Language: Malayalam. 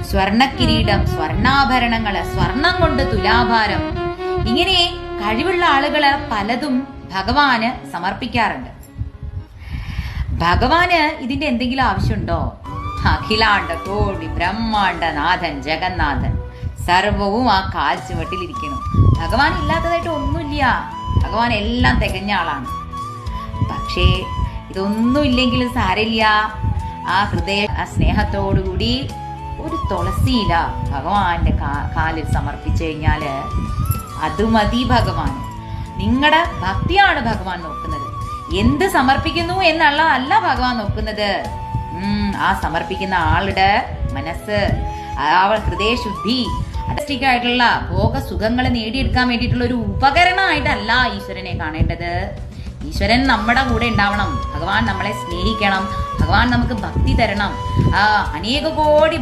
സ്വർണക്കിരീടം, സ്വർണാഭരണങ്ങള്, സ്വർണം കൊണ്ട് തുലാഭാരം, ഇങ്ങനെ കഴിവുള്ള ആളുകള് പലതും ഭഗവാന് സമർപ്പിക്കാറുണ്ട്. ഭഗവാന് ഇതിന്റെ എന്തെങ്കിലും ആവശ്യമുണ്ടോ? അഖിലാണ്ട കോടി ബ്രഹ്മാണ്ട നാഥൻ ജഗന്നാഥൻ സർവവും ആ കാൽ ചുവട്ടിലിരിക്കുന്നു. ഭഗവാൻ ഇല്ലാത്തതായിട്ട് ഒന്നുമില്ല. ഭഗവാൻ എല്ലാം തികഞ്ഞ ആളാണ്. പക്ഷേ ഇതൊന്നും ഇല്ലെങ്കിലും സാരമില്ല. ആ ഹൃദയ സ്നേഹത്തോടുകൂടി ഒരു തുളസിയില ഭഗവാന്റെ കാലിൽ സമർപ്പിച്ചു കഴിഞ്ഞാല് അത് മതി ഭഗവാൻ. നിങ്ങളുടെ ഭക്തിയാണ് ഭഗവാൻ നോക്കുന്നത്. എന്ത് സമർപ്പിക്കുന്നു എന്നുള്ള അല്ല ഭഗവാൻ നോക്കുന്നത്. ആ സമർപ്പിക്കുന്ന ആളുടെ മനസ്സ്, ആ ഹൃദയശുദ്ധി, ആയിട്ടുള്ള ഭോഗസുഖങ്ങൾ നേടിയെടുക്കാൻ വേണ്ടിയിട്ടുള്ള ഒരു ഉപകരണമായിട്ടല്ല ഈശ്വരനെ കാണേണ്ടത്. ഈശ്വരൻ നമ്മുടെ കൂടെ ഉണ്ടാവണം. ഭഗവാൻ നമ്മളെ സ്നേഹിക്കണം. ഭഗവാൻ നമുക്ക് ഭക്തി തരണം. അനേക കോടി